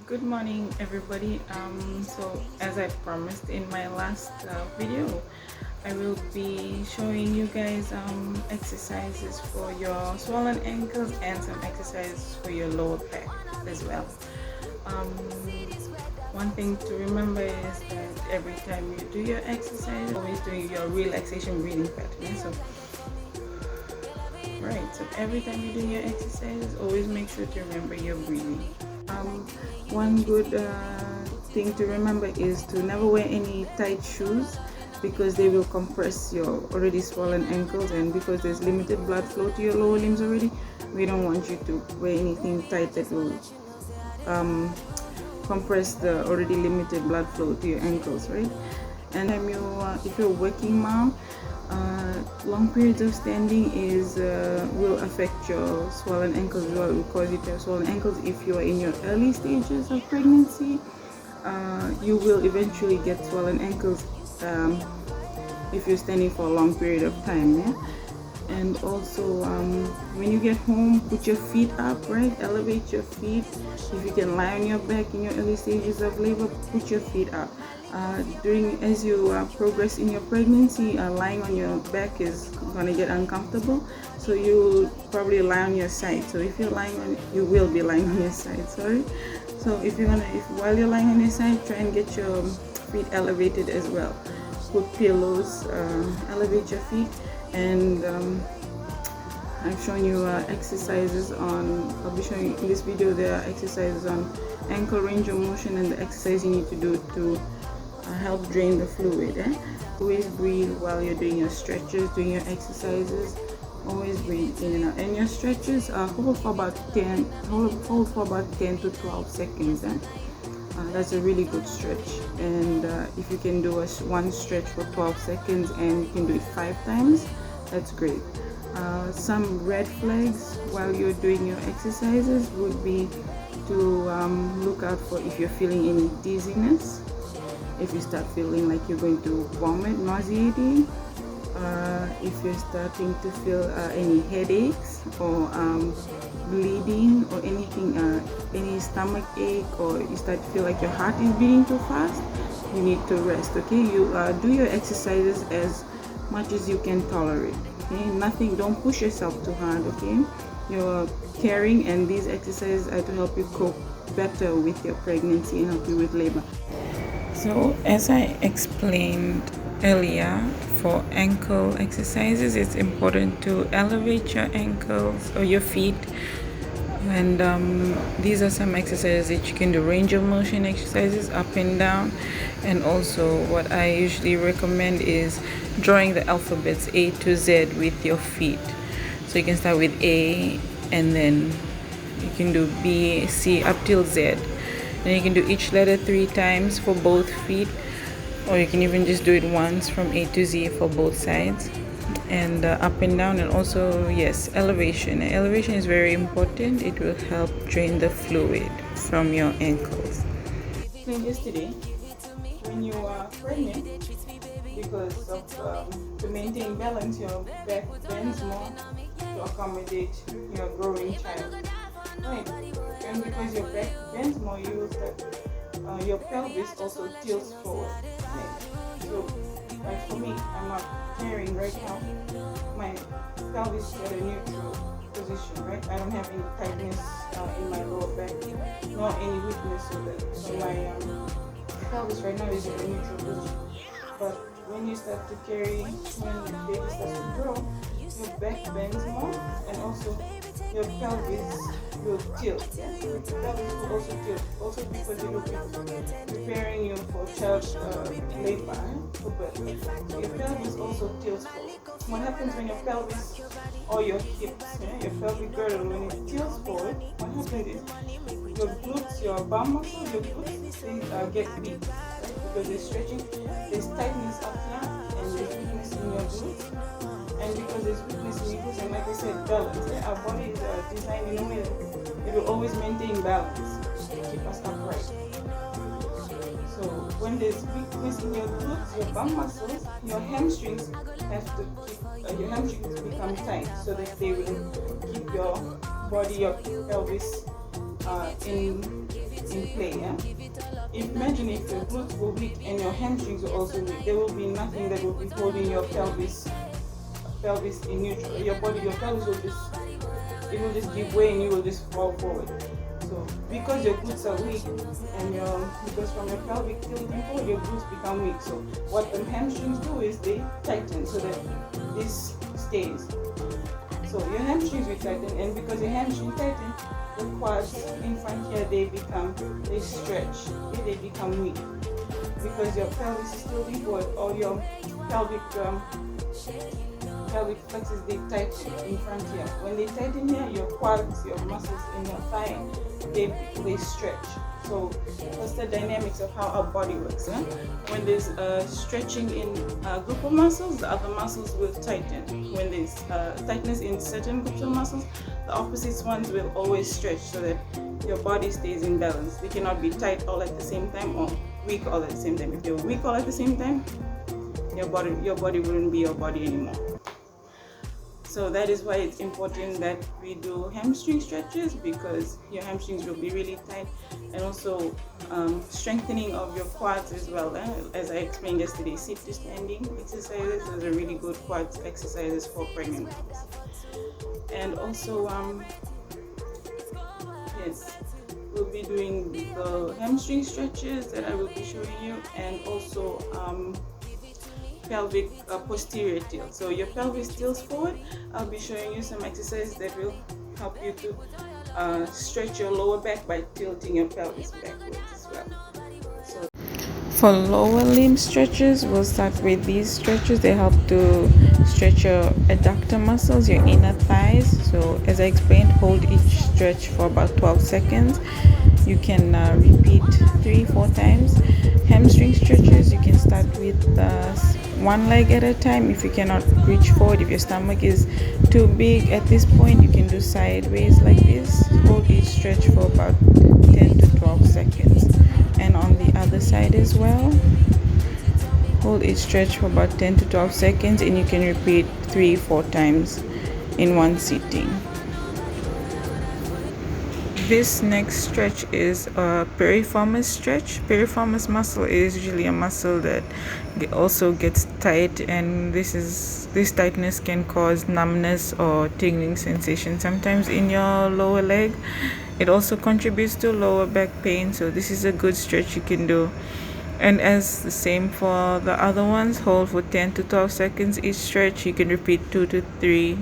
Good morning, everybody. So as I promised in my last video, I will be showing you guys exercises for your swollen ankles and some exercises for your lower back as well. One thing to remember is that every time you do your exercise, always doing your relaxation breathing pattern. So every time you do your exercises, always make sure to remember your breathing. One good thing to remember is to never wear any tight shoes because they will compress your already swollen ankles, and because there's limited blood flow to your lower limbs already, we don't want you to wear anything tight that will compress the already limited blood flow to your ankles, right? And if you're a working mom, long periods of standing will affect your swollen ankles as well. It will cause you to have swollen ankles. If you are in your early stages of pregnancy, you will eventually get swollen ankles if you're standing for a long period of time. Yeah? And also, when you get home, put your feet up, right? Elevate your feet. If you can lie on your back in your early stages of labor, put your feet up. As you progress in your pregnancy, lying on your back is gonna get uncomfortable, so you probably lie on your side. So if you're lying on, you will be lying on your side. Sorry. So while you're lying on your side, try and get your feet elevated as well. Put pillows, elevate your feet, and I've shown you exercises on. I'll be showing in this video. There are exercises on ankle range of motion and the exercise you need to do to help drain the fluid. Always breathe while you're doing your stretches, doing your exercises. Always breathe in and out. And your stretches hold for about 10 to 12 seconds. That's a really good stretch. And if you can do one stretch for 12 seconds and you can do it 5 times, that's great. Some red flags while you're doing your exercises would be to look out for if you're feeling any dizziness, if you start feeling like you're going to vomit, nauseating, if you're starting to feel any headaches or bleeding or anything, any stomach ache, or you start to feel like your heart is beating too fast, you need to rest. Okay, you do your exercises as much as you can tolerate. Okay, don't push yourself too hard. Okay, you're caring, and these exercises are to help you cope better with your pregnancy and help you with labor. So as I explained earlier, for ankle exercises, it's important to elevate your ankles or your feet. And these are some exercises that you can do. Range of motion exercises, up and down. And also what I usually recommend is drawing the alphabets A to Z with your feet. So you can start with A, and then you can do B, C, up till Z. And you can do each letter 3 times for both feet, or you can even just do it once from A to Z for both sides. And up and down. And also, yes, elevation is very important. It will help drain the fluid from your ankles. Yesterday, when you are pregnant, because of to maintain balance, your back bends more to accommodate your growing child, right? And because your back bends more, you will start your pelvis also tilts forward, right? So like for me, I'm not carrying right now. My pelvis is at a neutral position, right? I don't have any tightness in my lower back, nor any weakness in that. So my pelvis right now is at a neutral position. But when you start to carry, when the baby starts to grow, your back bends more, and also your pelvis will tilt. Yes, your pelvis will also tilt. Also because it will be preparing you for child labor, for birth. So your pelvis also tilts forward. What happens when your pelvis or your hips, your pelvic girdle, when it tilts forward, what happens is your glutes, your bum muscles, your glutes, they get weak, right? Because they're stretching. There's tightness up here, and there's weakness in your glutes. And because there's weakness in your glutes, and like I said, balance. Our body is designed in a way that it will always maintain balance to keep us upright. So when there's weakness in your glutes, your bum muscles, your hamstrings become tight, so that they will keep your body, your pelvis in in play. Yeah? Imagine if your glutes were weak and your hamstrings were also weak, there will be nothing that will be holding your pelvis in neutral. Your pelvis will just give way and you will just fall forward. So because your glutes are weak and because from your pelvic tilting forward, your glutes become weak. So what the hamstrings do is they tighten so that this stays. So your hamstrings will tighten, and because your hamstring tighten, the quads in front here they stretch, they become weak because your pelvis is still weak, or your pelvic flexors they tighten in front here. When they tighten here, your quads, your muscles in your thigh, they stretch. So that's the dynamics of how our body works. Yeah? When there's stretching in a group of muscles, the other muscles will tighten. When there's tightness in certain groups of muscles, the opposite ones will always stretch so that your body stays in balance. They cannot be tight all at the same time or weak all at the same time. If they were weak all at the same time, your body wouldn't be your body anymore. So that is why it's important that we do hamstring stretches, because your hamstrings will be really tight, and also strengthening of your quads as well. As I explained yesterday, sit to standing exercises is a really good quads exercises for pregnant moms. And also, yes, we'll be doing the hamstring stretches that I will be showing you, and also pelvic posterior tilt. So your pelvis tilts forward. I'll be showing you some exercises that will help you to stretch your lower back by tilting your pelvis backwards as well. So for lower limb stretches, we'll start with these stretches. They help to stretch your adductor muscles, your inner thighs. So as I explained, hold each stretch for about 12 seconds. You can repeat 3-4 times. Hamstring stretches, you can start with one leg at a time. If you cannot reach forward, if your stomach is too big at this point, you can do sideways like this. Hold each stretch for about 10 to 12 seconds. And on the other side as well, hold each stretch for about 10 to 12 seconds, and you can repeat 3-4 times in one sitting. This next stretch is a piriformis stretch. Piriformis muscle is usually a muscle that also gets tight, and this tightness can cause numbness or tingling sensation sometimes in your lower leg. It also contributes to lower back pain, so this is a good stretch you can do. And as the same for the other ones, hold for 10 to 12 seconds each stretch. You can repeat 2 to 3,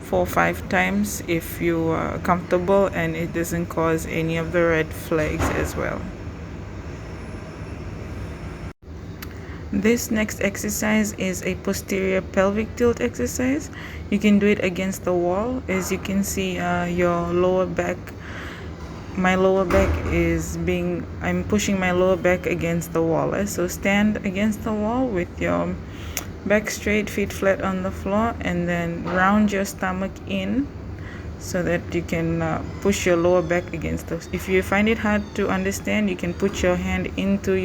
4, 5 times if you are comfortable and it doesn't cause any of the red flags as well. This next exercise is a posterior pelvic tilt exercise. You can do it against the wall. As you can see, your lower back, I'm pushing my lower back against the wall. So stand against the wall with your back straight, feet flat on the floor, and then round your stomach in so that you can push your lower back against those. If you find it hard to understand, you can put your hand into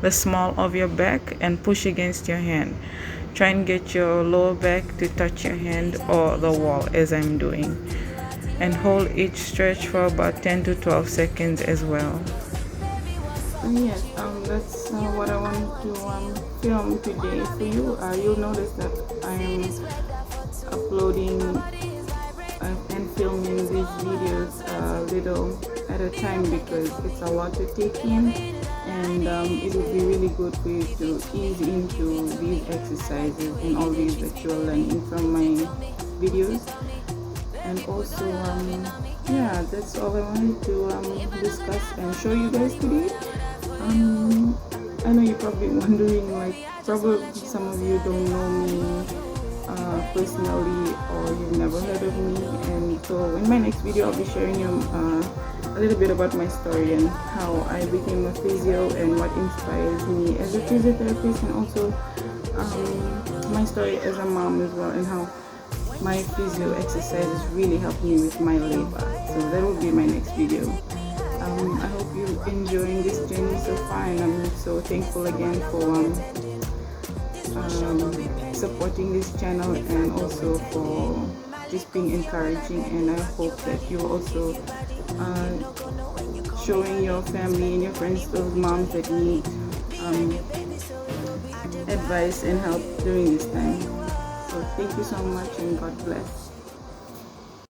the small of your back and push against your hand. Try and get your lower back to touch your hand or the wall as I'm doing. And hold each stretch for about 10 to 12 seconds as well. Yes, that's what I want to film today for you. You'll notice that I am uploading and filming these videos a little at a time because it's a lot to take in, and it would be really good for you to ease into these exercises and all these that you're learning from my videos. And also, yeah, that's all I wanted to discuss and show you guys today. I know you're probably wondering, probably some of you don't know me personally, or you've never heard of me, and so in my next video I'll be sharing you a little bit about my story and how I became a physio and what inspires me as a physiotherapist, and also my story as a mom as well, and how my physio exercises really helped me with my labor. So that will be my next video. I hope you're enjoying this journey so far, and I'm so thankful again for supporting this channel, and also for just being encouraging. And I hope that you also showing your family and your friends those moms that need advice and help during this time. So thank you so much and God bless.